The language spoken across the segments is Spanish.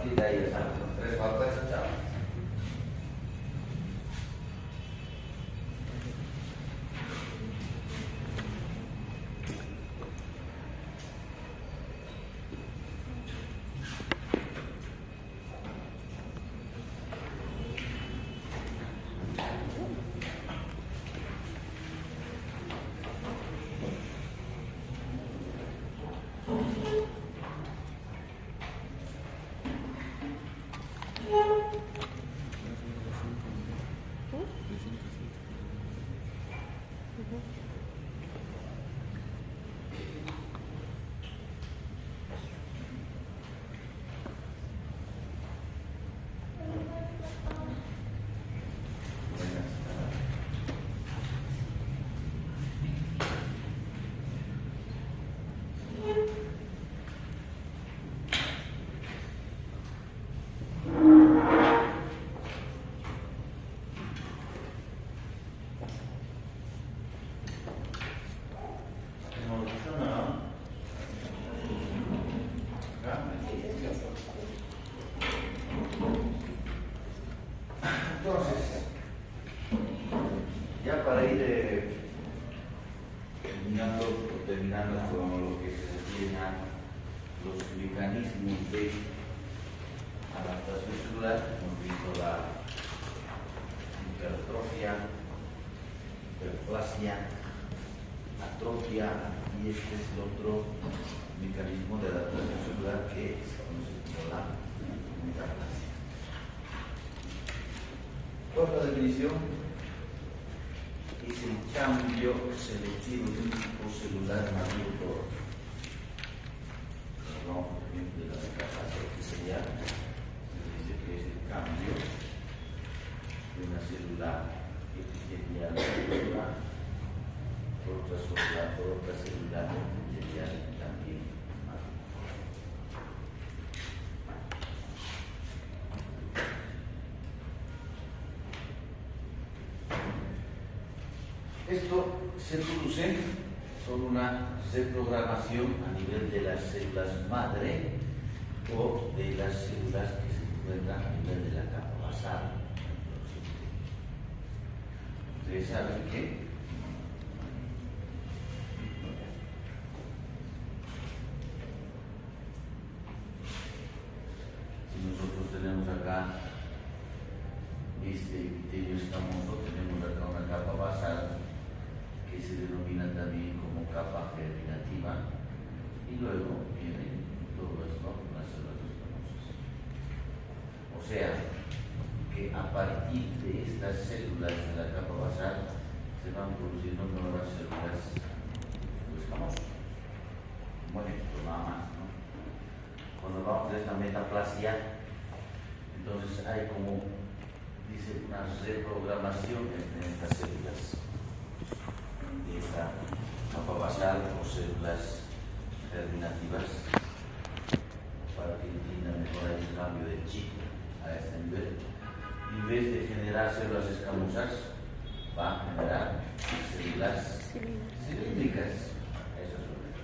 partir de ahí, ¿sabes? Tres faltas, chao. Entonces, ya para ir terminando con lo que se refiere a los mecanismos de adaptación celular, hemos visto la hipertrofia, hiperplasia, atrofia, y este es el otro mecanismo de adaptación celular que se conoce como la metaplasia. Otra definición es el cambio selectivo de un tipo celular maduro. Hablamos, por ejemplo, de la metaplasia, que sería, se dice que es el cambio de una célula epitelial madura por otra célula epitelial también madura. Esto se produce por una reprogramación a nivel de las células madre o de las células que se encuentran a nivel de la capa basal. Ustedes saben que si nosotros tenemos acá este epitelio escamoso, tenemos acá una capa basal que se denomina también como capa germinativa, y luego viene todo esto, las células escamosas. O sea, que a partir de estas células de la capa basal se van produciendo nuevas células escamosas. Bueno, esto nada más, ¿no? Cuando hablamos de esta metaplasia, entonces hay como, dice, una reprogramación en estas células de esta capa basal o células germinativas para que entiendan mejor el cambio de chip a este nivel. Y en vez de generar células escamosas, va a generar células cilíndricas. Esas son las.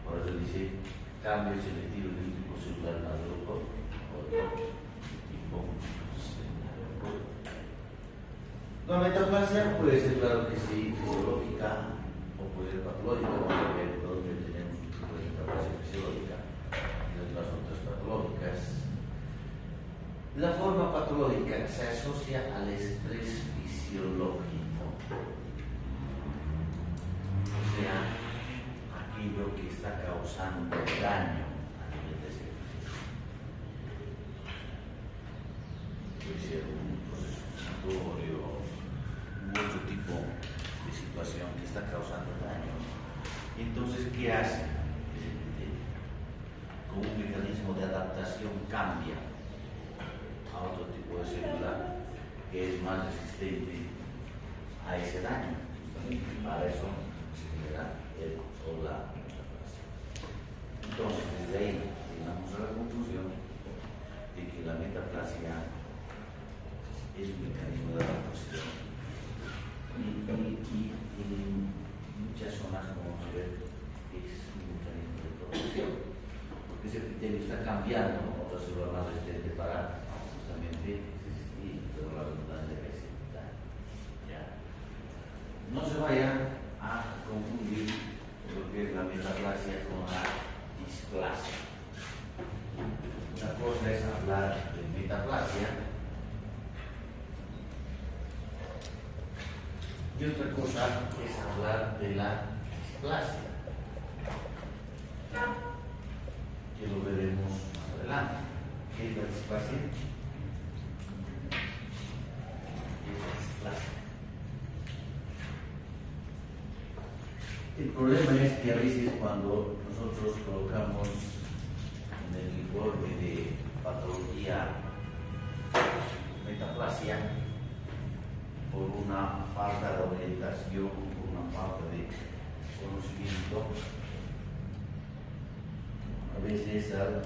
Por eso dice cambio selectivo de un tipo celular maduro por otro tipo celular. La metaplasia puede ser, claro que sí, fisiológica o puede ser patológica, como donde tenemos un tipo de metaplasia fisiológica y las otras patológicas. La forma patológica se asocia al estrés fisiológico, o sea, aquello que está causando daño a nivel de células. Puede ser un proceso inflamatorio, otro tipo de situación que está causando daño. Entonces, ¿qué hace? Con un mecanismo de adaptación cambia a otro tipo de célula que es más resistente a ese daño. Justamente para eso se genera el o la metaplasia. Entonces, desde ahí llegamos a la conclusión de que la metaplasia es un mecanismo de adaptación. Y en muchas zonas, como vamos a ver, es un mecanismo de protección, porque ese epitelio está cambiando otra célula más resistente para justamente existir, pero la redundancia que se da. ¿Ya? No se vaya a confundir lo que es la metaplasia con la displasia. Una cosa es hablar de metaplasia y otra cosa es hablar de la displasia, que lo veremos más adelante. ¿Qué es la displasia? ¿Qué es la displasia? El problema es que a veces cuando nosotros colocamos en el informe de patología metaplasia, por una falta de orientación, por una falta de conocimiento, a veces al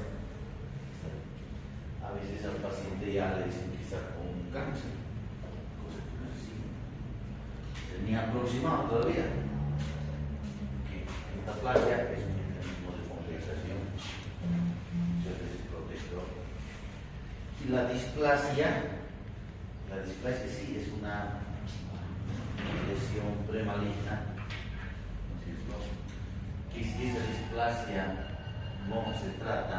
paciente ya le dicen que está con un cáncer, cosa que no es así. Tenía aproximado todavía. La metaplasia es un mecanismo de compensación, muchas veces protector. Y la displasia sí es una lesión premaligna, ¿no es cierto? Y si esa displasia no se trata,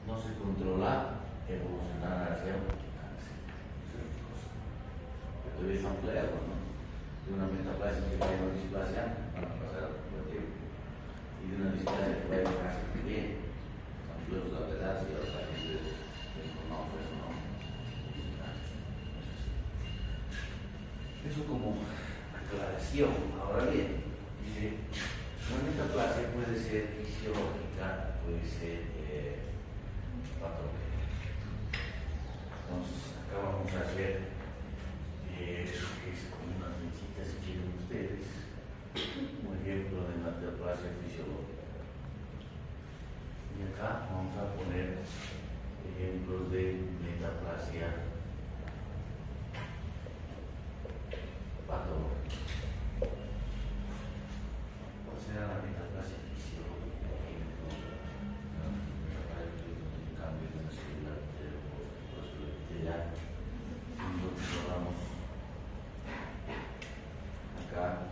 no se controla, evolucionará hacia un cáncer. Esa es otra cosa. Pero todavía estamos lejos, ¿no? De una metaplasia que vaya a una displasia, van a pasar a poco tiempo. Y de una displasia que vaya a un cáncer también. Amplios la verdad, si los pacientes reconocen o no. Eso como aclaración. Ahora bien, dice, una metaplasia puede ser fisiológica, puede ser patológica. Entonces, acá vamos a hacer es como unas mechitas, si quieren ustedes, un ejemplo de metaplasia fisiológica. Y acá vamos a poner ejemplos de metaplasia patológica. ¿Cuál será la metaplasia fisiológica? Por ejemplo, un cambio de una célula epitelial. Nosotros vamos acá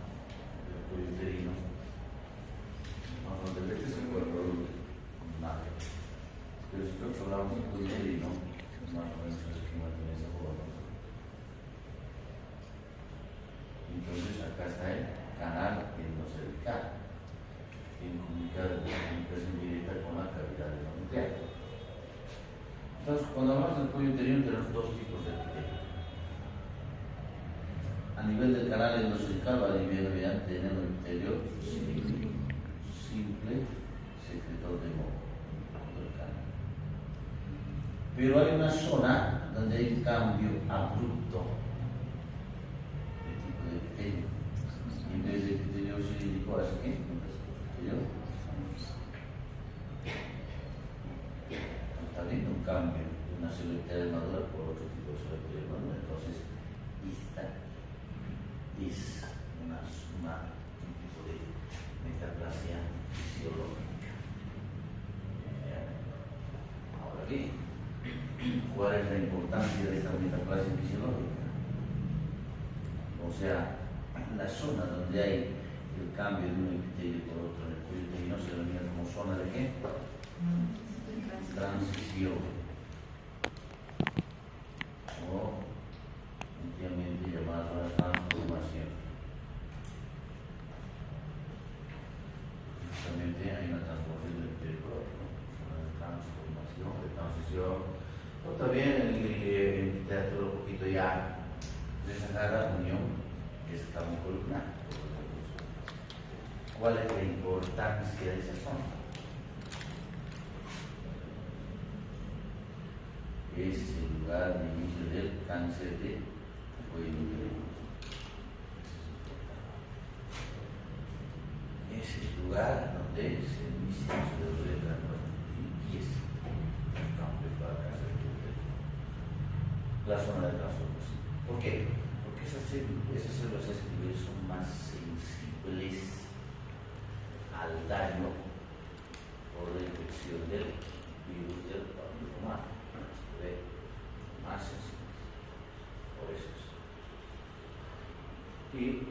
del cuello uterino. Vamos a ver, este es el cuerpo mágico. Pero si nosotros hablamos del cuello uterino, más o menos el esquema tiene esa forma. Entonces acá está el canal endocervical, en comunicación directa con la cavidad endometrial. Entonces, cuando hablamos del cuello uterino tenemos dos tipos de epitelio. A nivel del canal endocervical va a tener un epitelio simple, secretor de moco del canal. Pero hay una zona donde hay un cambio abrupto de tipo de epitelio. Y en vez de epitelio cilíndrico, ¿hace qué? Epitelio. Está habiendo un cambio de una célula epitelial madura por otro tipo de célula epitelial madura. Entonces, esta es un tipo de metaplasia fisiológica. Ahora bien, ¿cuál es la importancia de esta metaplasia fisiológica? O sea, la zona donde hay el cambio de un epitelio por otro en el cuello uterino se denomina como zona de qué? Transición. O antiguamente llamada zona de transformación. Justamente hay una transformación del epitelio por otro, ¿no? Zona de transformación, de transición. O también en literatura un poquito ya rezagada, unión, que es el campo columnar. ¿Cuál es la importancia de esa zona? Es el lugar de inicio del cáncer de cuello uterino. Es el lugar donde se inicia el cáncer y empieza el cambio para el cáncer de uterino. La zona de transformación. ¿Por qué? Porque esas células son más sensibles al daño por la infección transmisión del virus del papiloma humano, HPV, más sensibles. Por eso es. Y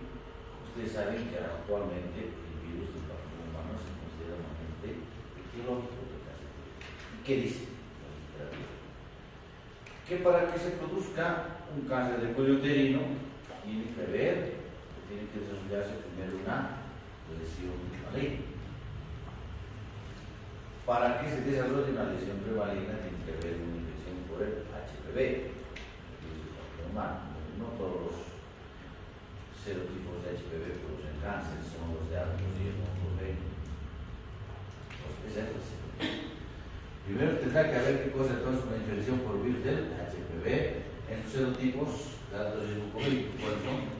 ustedes saben que actualmente el virus del papiloma humano se considera un agente etiológico del cáncer. ¿Qué dice la literatura? Que para que se produzca un cáncer de cuello uterino tiene que haber, tiene que desarrollarse primero una lesión maligna. Para que se desarrolle una lesión premaligna tiene que haber una infección por el HPV, el virus del papiloma humano. No todos los serotipos de HPV producen cáncer, son los de alto riesgo por medio. Pues primero tendrá que haber qué cosa entonces una infección por virus del HPV en sus serotipos de alto riesgo COVID. ¿Cuáles son?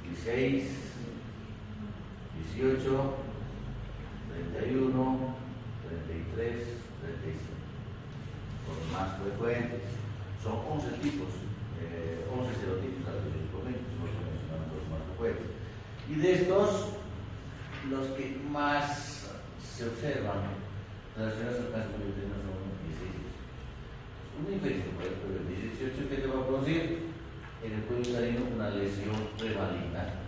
16, 18, 31, 33, 35. Los más frecuentes son 11 tipos, 11 serotipos de alto riesgo COVID, no se mencionan los más frecuentes. Y de estos, los que más se observan relacionados al cáncer de uterino son 16. Una infección por el cuello 18 que te va a producir en el cuello uterino una lesión premaligna.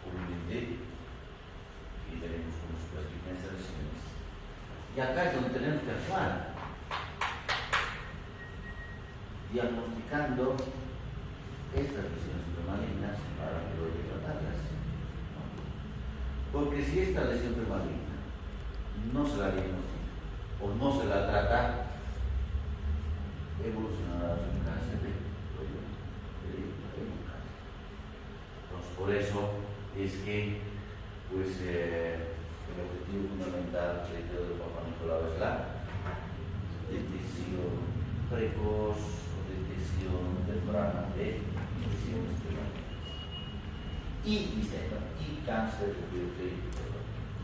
Obviamente, y tenemos como supervivencia lesiones. Y acá es donde tenemos que actuar, diagnosticando estas lesiones premalignas para poder tratarlas. Porque si esta lesión premaligna no se la diagnostica o no se la trata, evolucionará a un cáncer de cuello uterino. Entonces, por eso es que pues, el objetivo fundamental del Papa Nicolau es la detección precoz o detección temprana de lesiones premalignas. Y cáncer de cuello uterino,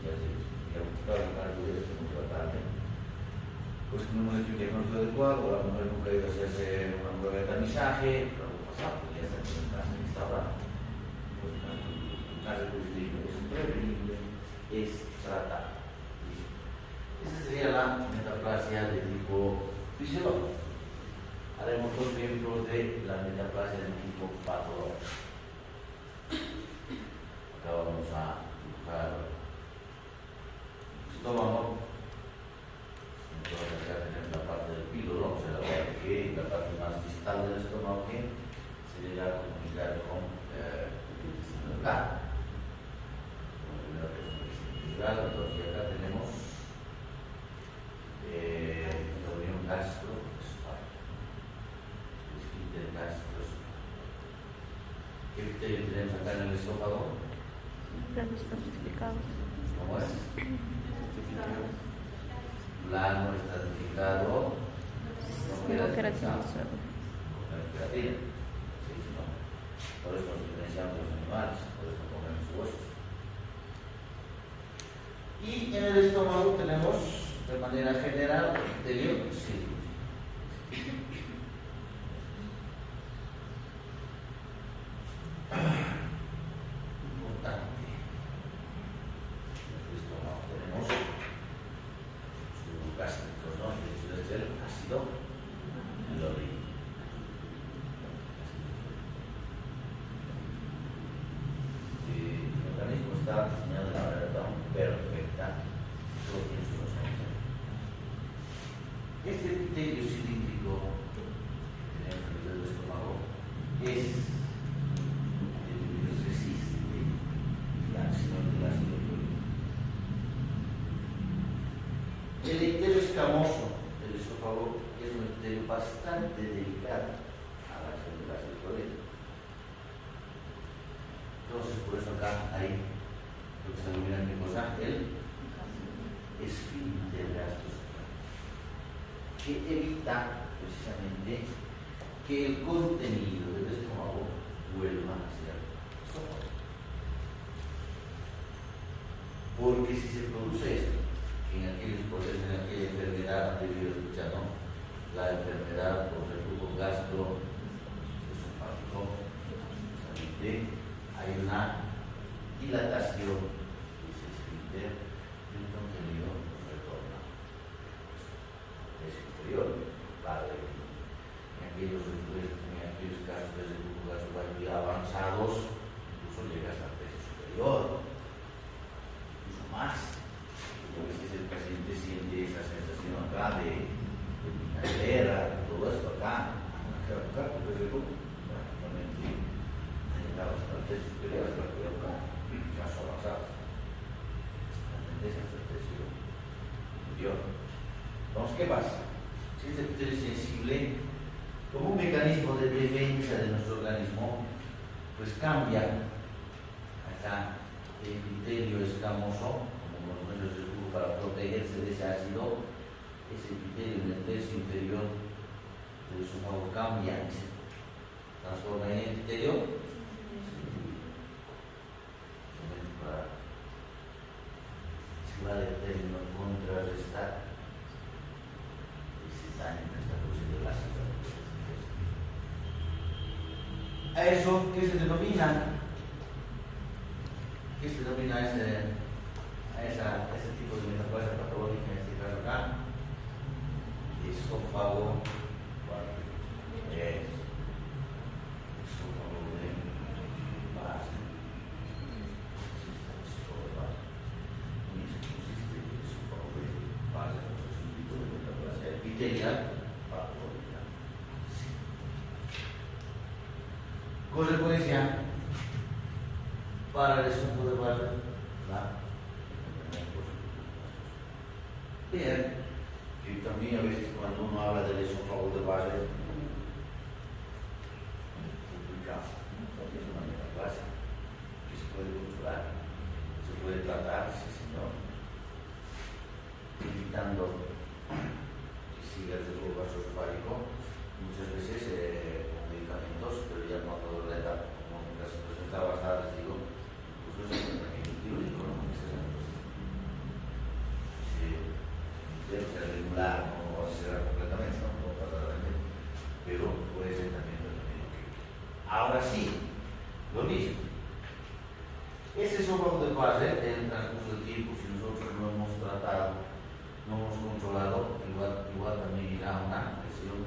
ya se diagnosticado el cáncer de cuello uterino tratable, pues no hemos hecho un diagnóstico adecuado, la mujer nunca ha ido a hacerse una prueba de tamizaje, pero algo pasado, pues ya está con el cáncer instaurado. Pues el cáncer de cuello uterino es prevenible, es tratable. Esa sería la metaplasia de tipo fisiológico. Haremos dos ejemplos de la metaplasia de tipo patológico. Acá vamos a dibujar el estómago. Entonces acá tenemos la parte del píloro, o sea, la parte que la parte más distal del estómago que se llega a comunicar con el intestino delgado. Entonces acá tenemos la unión gastroesofágica, el esfínter gastroesofágico. ¿Qué criterio tenemos acá en el esófago? Planos estratificados. ¿Cómo es? Plano estratificado. No queratinizado. No es queratina. Sí, no. Por eso nos diferenciamos de los animales, por eso comemos huesos. Y en el estómago tenemos de manera general epitelio cilíndrico. Importante. En el estómago tenemos sus gástricos, ¿no? De hecho, es el ácido hialurónico. El organismo está diseñado de la manera tan perfecta, todo tiene su razón. Este epitelio cilíndrico que tenemos en el estómago es resiste la acción del ácido hialurónico. El epitelio escamoso del esófago es un epitelio bastante delicado a la acción del ácido hialurónico. Entonces, por eso acá hay lo que se denomina qué cosa, el esfínter gastroesofágico, que evita precisamente que el contenido del estómago vuelva hacia el estómago. Porque si se produce esto, en aquellos procesos, en aquella enfermedad anterior escuchado, la enfermedad por reflujo gastroesofágico, justamente hay una dilatación de ese esfínter, el contenido retorna. Es inferior, padre. En aquellos casos de muy avanzados, incluso llega hasta el peso superior, incluso más. A veces el paciente siente esa sensación acá de cadera, todo esto acá, porque prácticamente ha llegado hasta el peso superior, hasta el peso acá, caso avanzado. La tendencia hasta el peso superior. Entonces, ¿qué pasa? Si este epitelio es sensible, como un mecanismo de defensa de nuestro organismo, pues cambia acá el epitelio escamoso, como los medios de escudo para protegerse de ese ácido, ese epitelio en el tercio inferior del esófago cambia y se transforma en epitelio para, si vale el término, contrarrestar ese daño que está produciendo el ácido. ¿A eso qué se denomina? ¿Qué se denomina a ese tipo de metaplasia patológica, en este caso acá? Esófago, esófago de base. En eso consiste el esófago de base, es un tipo de metaplasia epitelial patológica. Consecuencia para el esófago de base, bien, que también a veces cuando uno habla del esófago de base, es una metaplasia que se puede controlar, se puede tratar, sí señor, evitando que siga el desarrollo vasoesofágico, muchas veces con medicamentos, pero ya cuando la edad, como en las situaciones está avanzada, les digo, incluso es un tratamiento quirúrgico, ¿no? Debe ser regular, no va a ser completamente, no va a pasar realmente, pero puede ser también tratamiento quirúrgico. Ahora sí, lo mismo. Ese esófago de base, en el transcurso del tiempo, si nosotros no hemos tratado, no hemos controlado, igual también irá a una lesión,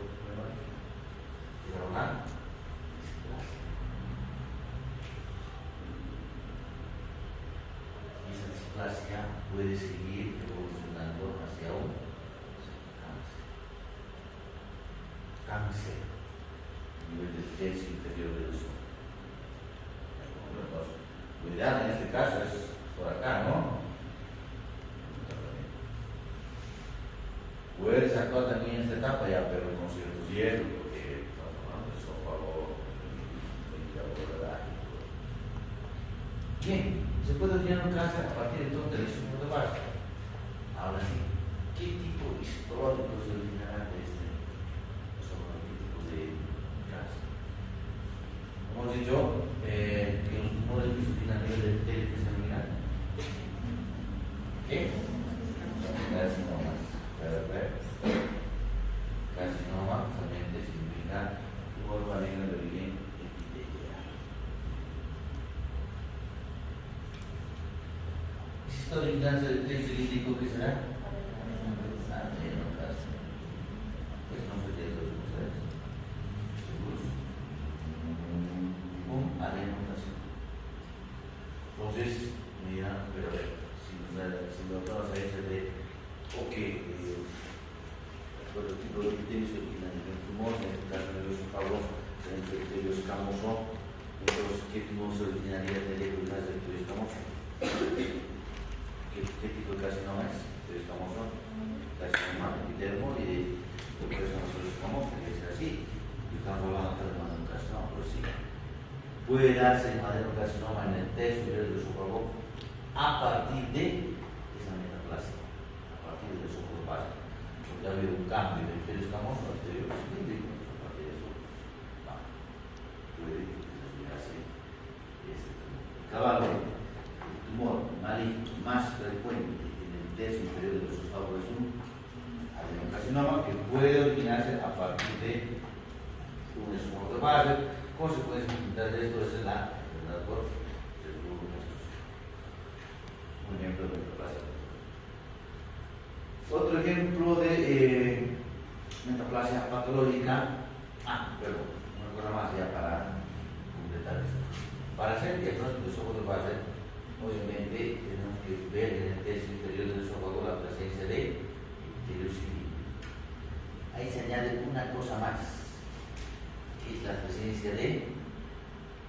irá a una displasia. Y esa displasia puede seguir evolucionando hacia un cáncer a nivel del tercio inferior del esófago. Lo ideal en este caso es por acá, ¿no? Puedes actuar también en esta etapa ya, pero con ciertos hierros, porque estamos hablando de esófago, bien, se puede originar un cáncer a partir entonces del esófago de base. Ahora sí, ¿qué tipo histórico se originará de este esófago? ¿Qué tipo de cáncer? Hemos dicho que los tumores que se originan a nivel del epitelio que se denominan ¿qué? Carcinomas. Carcinoma justamente significa tumor maligno de origen epitelial. Si está originando el test cilíndrico, ¿qué será? Adenocarcinoma. Pues no se tiene los ustedes. ¿Seguros? Un adenocarcinoma. Entonces, me dirán, pero a ver, si nos vamos a ese de ok, el tipo de epitelio se origina en el tumor, en este caso en el esófago, en el epitelio escamoso. Entonces, ¿qué tumor se originaría en el epitelio escamoso? ¿Qué tipo de carcinoma es? ¿Epitelio escamoso? Carcinoma epidermoide, porque es un escamoso, tiene que ser así. Estamos hablando de adenocarcinoma, pero sí. Puede darse el adenocarcinoma en el tercio del esófago a partir de esa metaplasia, a partir del esófago base. Porque ha habido un cambio del epitelio escamoso al epitelio cilíndrico, a partir de eso puede desarrollarse este tumor. Caballo, el tumor maligno más frecuente en el tercio inferior del esófago es un adenocarcinoma que puede originarse a partir de un esófago de base. Consecuencia de esto es la enfermedad por el grupo Otro ejemplo de metaplasia patológica. Perdón, una cosa más ya para completar esto. Para hacer el diagnóstico de esófago base, obviamente tenemos que ver en el tercio inferior del esófago la presencia de epitelio. Ahí se añade una cosa más, que es la presencia de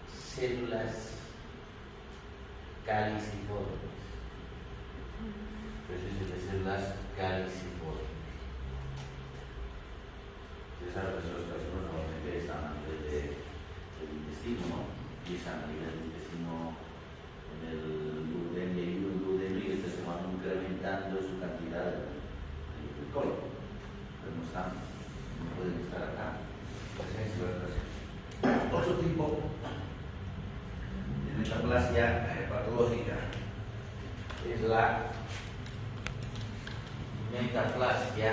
células caliciformes. Presencia de células caliciformes. Ustedes saben que los carcinomas normalmente están a nivel del intestino, ¿no? Empiezan a nivel del intestino en el duodeno y este se van incrementando su cantidad en el colon. Pero no pueden estar acá. Otro tipo de metaplasia patológica es la metaplasia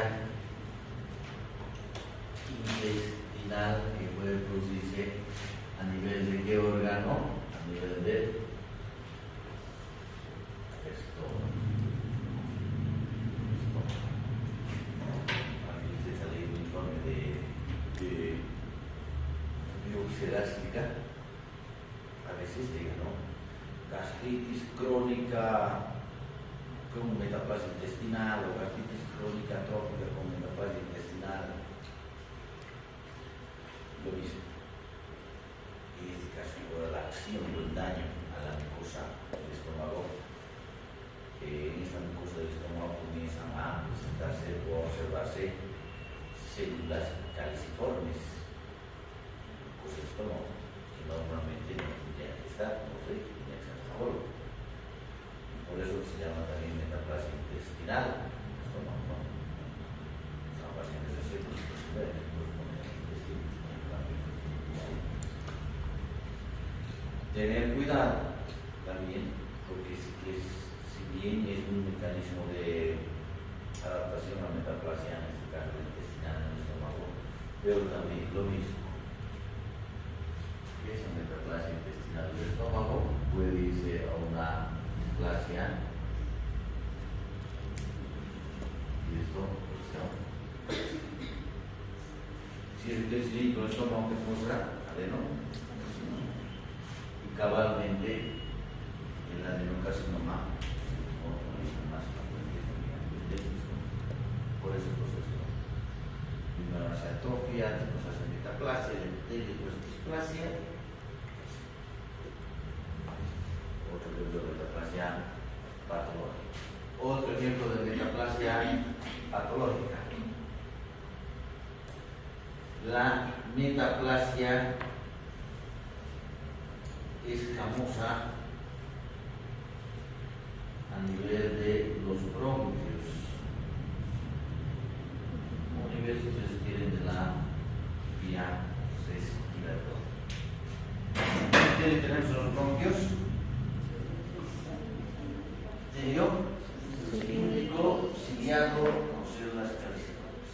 intestinal, que puede producirse a nivel de qué órgano, a nivel del estómago. Aquí usted sale un informe de bioxelástica, a veces llega, ¿no? Gastritis crónica con metaplasia intestinal o gastritis crónica atrófica con metaplasia intestinal. Lo mismo. En este caso, por la acción o el daño a la mucosa del estómago, en esta mucosa del estómago comienzan a presentarse o a observarse células caliciformes en la mucosa del estómago, que normalmente no tendrían que estar, no sé, tendrían que estar a favor. Por eso se llama también metaplasia intestinal en el estómago, ¿no? Son pacientes así, tener cuidado también, porque si bien es un mecanismo de adaptación a metaplasia, en este caso intestinal en el estómago, pero también lo mismo. Esa metaplasia intestinal del estómago puede irse a una displasia y esto, si es el cilindro del estómago que muestra adeno, y cabalmente el adenocarcinoma más por ese proceso. Primero hace atrofia, después hace metaplasia, después displasia. Otro ejemplo de metaplasia patológica. Otro ejemplo de metaplasia patológica. La metaplasia escamosa a nivel de los bronquios, o nivel, si ustedes quieren, de la vía respiratoria. ¿Qué tenemos en los bronquios? Cilíndrico, ciliado, con células caliciformes.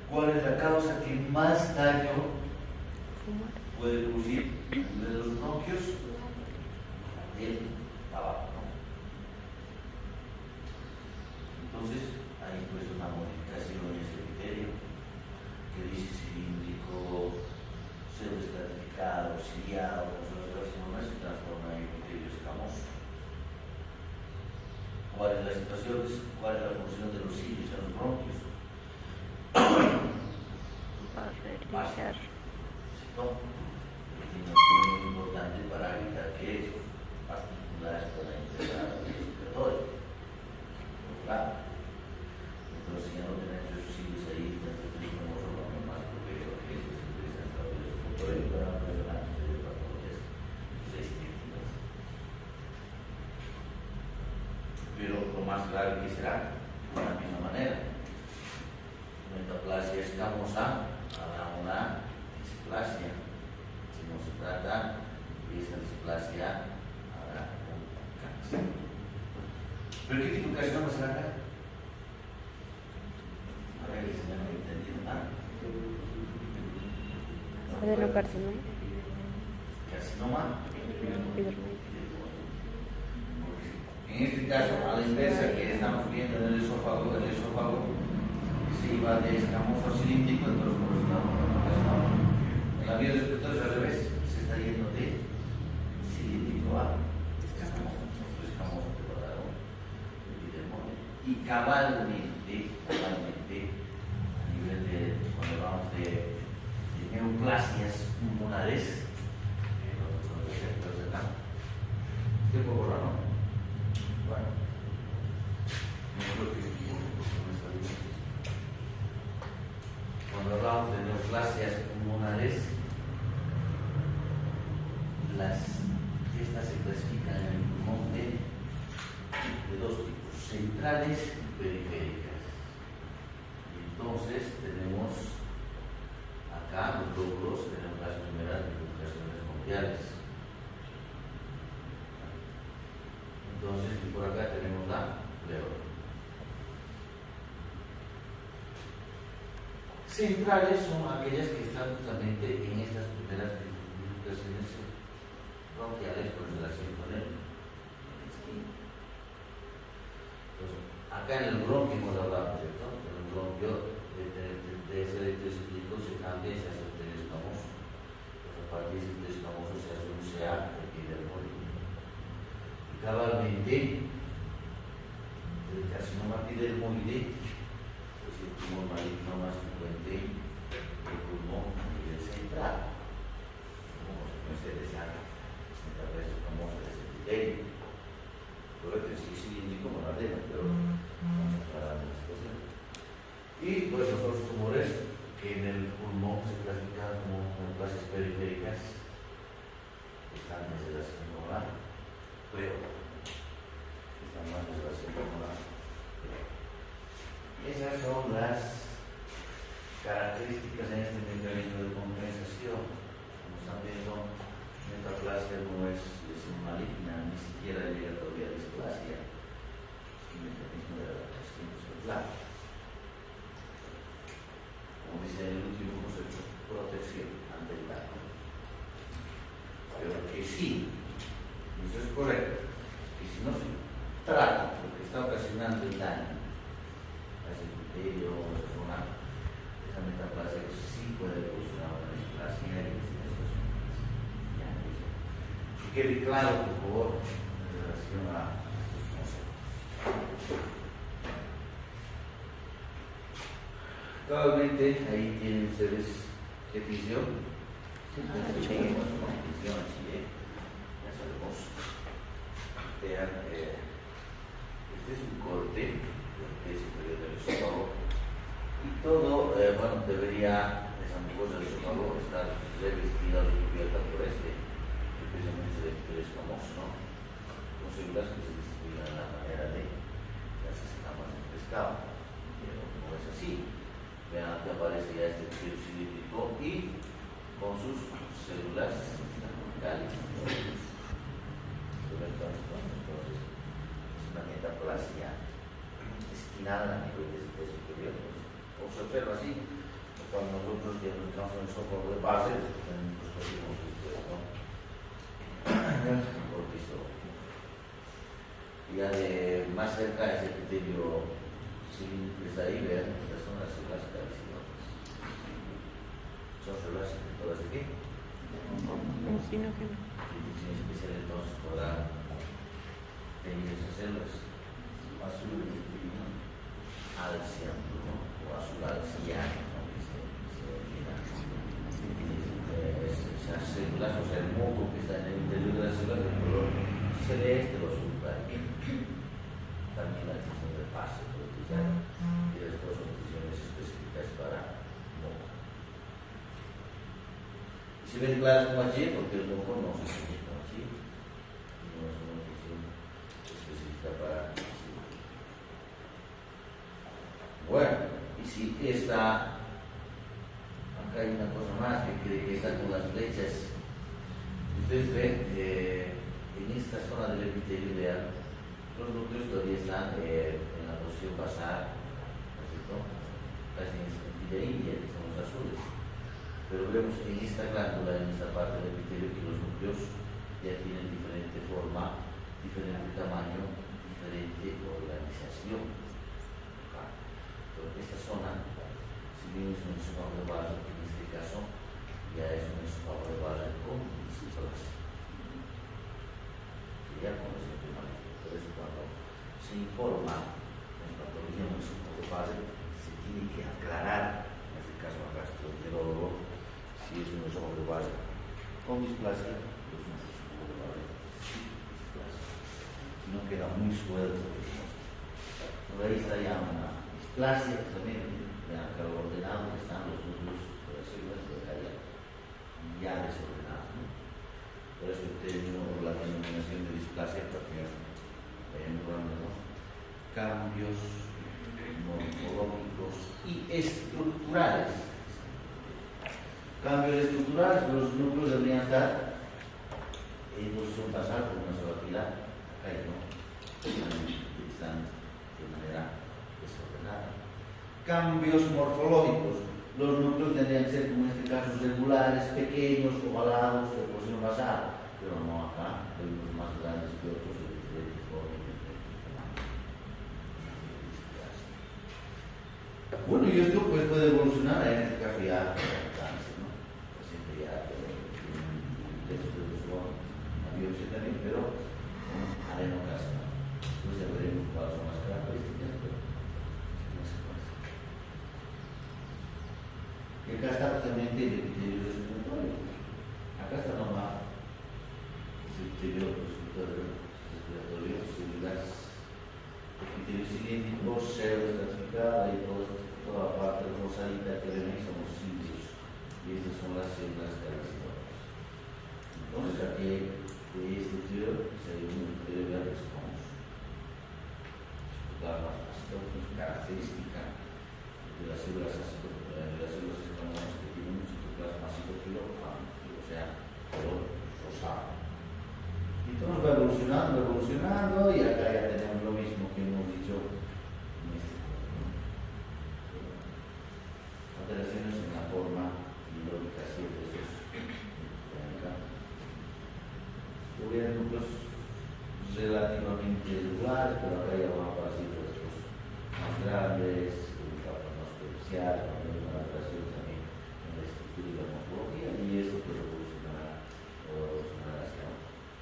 ¿Cuál es la causa que más daño puede producir de los bronquios? El tabaco. Entonces, hay pues una modificación en ese criterio que dice cilíndrico, pseudoestratificado, ciliado, con sus carcinomas, se transforma en epitelio escamoso. ¿Cuál es la situación? ¿Cuál es la función de los cilios en los bronquios? Barrer. ¿No? Muy importante para evitar que esos particulares puedan ingresar al respiratorio. Claro. Entonces, si ya no tenemos esos cilios ahí, entonces tenemos un más propenso que estos ingresan al respiratorio para ocasionar de patologías restrictivas. Pero lo más grave que será, de la misma manera, metaplasia escamosa hará una displasia. Si no se trata de esa displasia, habrá un cáncer. ¿Pero qué tipo de carcinoma será acá? A ver, si no he entendido nada. Adenocarcinoma. Carcinoma. Epidermoide. En este caso, a la inversa que estamos viendo en el esófago se iba de escamoso a cilíndrico, entonces por eso en la vía respiratoria al revés, se está yendo de cilíndrico a escamoso, y cabalmente, a nivel de, cuando hablamos de neoplasias pulmonares, los efectos de la. Estoy un poco raro, ¿no? Bueno, no creo que cuando hablamos de neoplasias pulmonares, estas se clasifican en el pulmón de dos tipos, centrales y periféricas. Y entonces tenemos acá los lóbulos, tenemos las primeras bifurcaciones bronquiales. Entonces, y por acá tenemos la pleura. Centrales son aquellas que están justamente en estas primeras bifurcaciones bronquiales, por eso las siento en el esquina. Entonces, acá en el bronquio hemos hablado, ¿cierto? En el bronquio de ese electrocíclico se cambia y se hace un telescamoso. Entonces, a partir de ese telescamoso se hace un CA epidermóide. Y cabalmente, el carcinoma epidermoide es el tumor maligno más frecuente del pulmón a nivel central, como consecuencia de esa metaplasia famosa de ese epitelio. Correcto, es cilíndrico como la adena, pero vamos a aclarar la situación. Y pues los otros tumores que en el pulmón se clasifican como neoplasias periféricas están desde la pulmonar, pero están más desde la pulmonar. Esas son las características en este mecanismo de compensación. Como están viendo, metaplasia no es maligna, ni siquiera llega todavía a displasia. Es un mecanismo de adaptación celular. Como dice en el último concepto, protección ante el daño. Pero que sí, eso es correcto, que si no se trata lo que está ocasionando el daño, ese epitelio, esa metaplasia sí puede evolucionar una displasia y que quede claro, por favor, en relación a estos conceptos. Cabalmente, ahí tienen ustedes qué visión. Ya sabemos. Vean, este es un corte del superior del esófago. Y todo, bueno, debería, esa mucosa del esófago, estar revestida o recubierta por precisamente del escamoso, ¿no? Con células que se distribuyen a la manera de las escamas del pescado. Pero no es así. Vean que aparece ya este tejido cilíndrico y con sus células locales. Entonces, es una metaplasia esquinada a nivel de superior. O se observa así, cuando nosotros ya nos estamos en el esófago de base, pues conseguimos esto, ¿no? Por visto. Y ya de más cerca ese epitelio cilíndrico que está ahí, vean, estas son las células calcinógenas. Son células todas de qué? Carcinógeno. División especial entonces podrá tener esas células azul alciano, ¿no? O azul alciano, ¿no? Esas células, o sea, el moco que está en el interior de las células de color celeste o azul también la extensión de pase y después condiciones específicas para moco. Y se ven claras como allí, porque el moco no se siente como allí, no es una función específica para bueno, y si esta acá hay una cosa más que está con las flechas. Ustedes ven en esta zona del epitelio ideal, los núcleos todavía están en la posición basal, ¿no es cierto? Casi en esta fila india, que son los azules. Pero vemos en esta glándula, en esta parte del epitelio, que los núcleos ya tienen diferente forma, diferente tamaño, diferente organización. Pero esta zona, si bien es un enchufe de base, en este caso ya es un enchufe de base con discípulos. Sería con ese tema. Por eso cuando se informa en patología un enchufe de base, se tiene que aclarar, en este caso al gastroenterólogo, si es un enchufe de base con displasia, pues un enchufe de base sin displasia. No queda muy suelto. Por ahí está ya una displasia, también ya que lo ordenado que están los núcleos de las células de área ya desordenados, ¿no? Por eso el término o la denominación de displasia porque ¿no? Cambios morfológicos y estructurales. Cambios estructurales, los núcleos deberían estar en posición basal con una sola fila, acá no, están de manera desordenada. Cambios morfológicos, los núcleos tendrían que ser, como en este caso, regulares, pequeños, ovalados, de posición basal, pero no acá, hay unos más grandes que otros de diferente forma y diferente tamaño. Bueno, y esto pues puede evolucionar, en este caso ya cáncer, ¿no? El paciente ya tiene un test de una biopsia también, pero con adenocarcinoma. Después ya veremos cuáles son las características, pero no sé cuáles. Y acá está justamente el epitelio respiratorio. Acá está normal. Es el epitelio respiratorio, células, epitelio cilíndrico, célula estratificada y toda la parte rosadita que ven ahí son los cilios. Y estas son las células calcitosas. Entonces aquí de este epitelio hay un epitelio verde con característica de las células escamosas que tienen un citoplasma citofilo, o sea, color rosado. Entonces va evolucionando y acá ya tenemos lo mismo que hemos dicho en este cuadro. Alteraciones en la forma biológica, siempre esos tuvieron núcleos relativamente regulares, pero acá ya van a aparecer estos más grandes, un capa más superficial, con una alteración también en la estructura y la morfología, y esto pues evolucionará hacia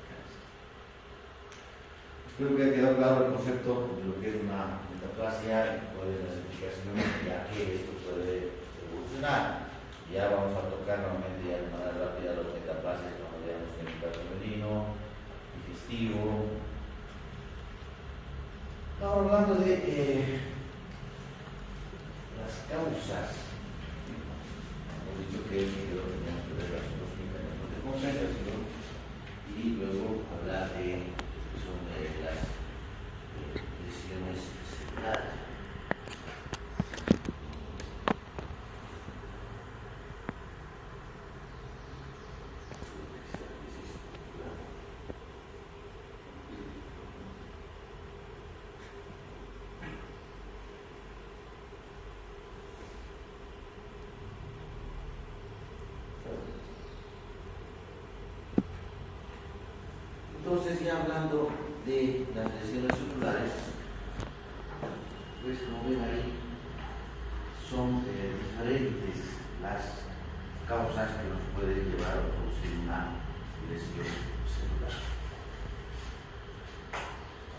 cáncer. Espero que haya quedado claro el concepto de lo que es una metaplasia y cuáles son las implicaciones, ya que esto puede evolucionar. Ya vamos a tocar nuevamente ya de manera rápida los metaplasias cuando veamos el impacto femenino, digestivo. Estamos hablando de las causas. Hemos dicho que primero teníamos que ver los mecanismos de compensación y luego hablar de lo que son las lesiones celulares. Entonces, ya hablando de las lesiones celulares, pues como ven ahí, son diferentes las causas que nos pueden llevar a producir una lesión celular.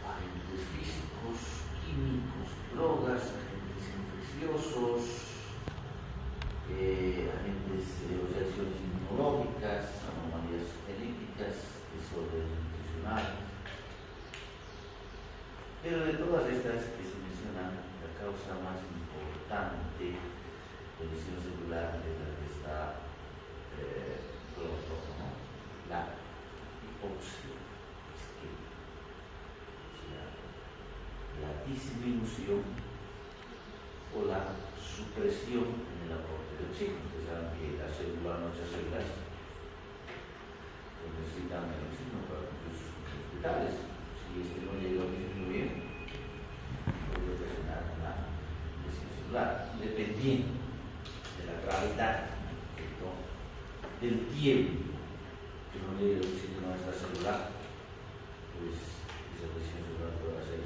Agentes físicos, químicos, drogas, agentes infecciosos, agentes o reacciones inmunológicas, anomalías genéticas, desórdenes nutricionales. Pero de todas estas que se mencionan, la causa más importante de lesión celular es la que está color rojo, ¿no? La hipoxia isquémica, o sea, la disminución o la supresión en el aporte de oxígeno. Ustedes saben que las muchas células necesitan el oxígeno para cumplir sus funciones vitales. Si este no llega a disminuir, puede ocasionar una lesión celular, dependiendo de la gravedad del tiempo que no llegue el oxígeno a esta célula, pues esa lesión celular puede ser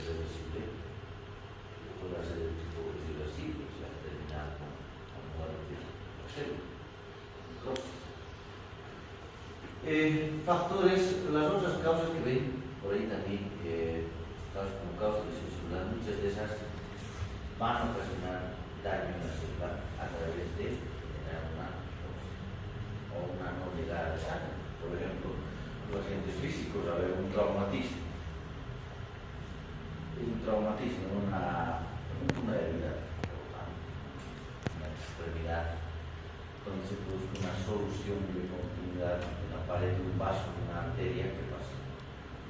Factores, las otras causas que ven por ahí también, causas como causas de lesión celular, muchas de esas van a ocasionar daño en la célula a través de generar una toxina o una no llegada de sangre. Por ejemplo, los agentes físicos, a ver, un traumatismo, una herida, una extremidad, donde se produce una solución de continuidad en la pared de un vaso, de una arteria que pasa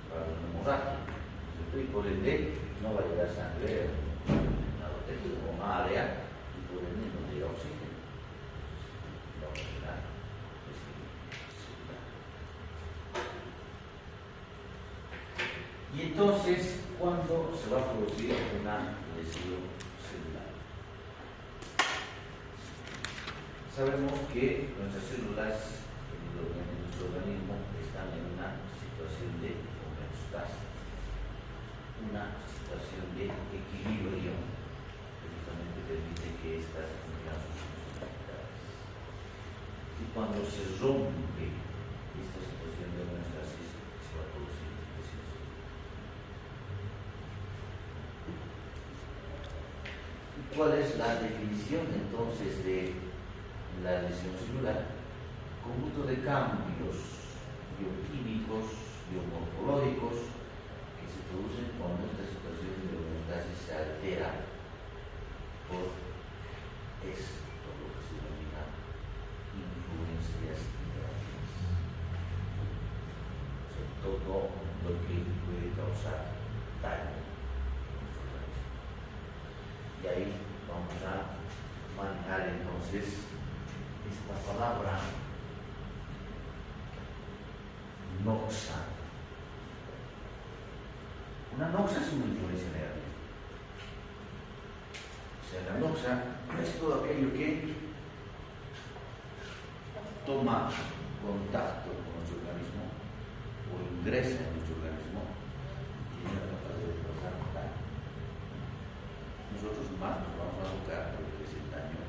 para una hemorragia. Y por ende no va a llegar sangre a los tejidos o una área y por ende no llega oxígeno. La oxígeno es celular. Y entonces, ¿cuándo se va a producir una lesión celular? Sabemos que nuestras células en nuestro organismo están en una situación de homeostasis, una situación de equilibrio que justamente permite que estas cumplan sus funcionalidades. Y cuando se rompe esta situación de homeostasis, se va a producir lesión celular. ¿Y cuál es la definición entonces de la lesión celular? Conjunto de cambios bioquímicos, biomorfológicos que se producen cuando esta situación de homeostasis se altera por esto, lo que se denomina influencias negativas. O sea, todo lo que puede causar daño en nuestro organismo. Y ahí vamos a manejar entonces esta palabra noxa. Una noxa es una influencia negativa. O sea, la noxa es todo aquello que toma contacto con nuestro organismo o ingresa en nuestro organismo y tiene la capacidad de causar daño. Nosotros más nos vamos a tocar lo que es el daño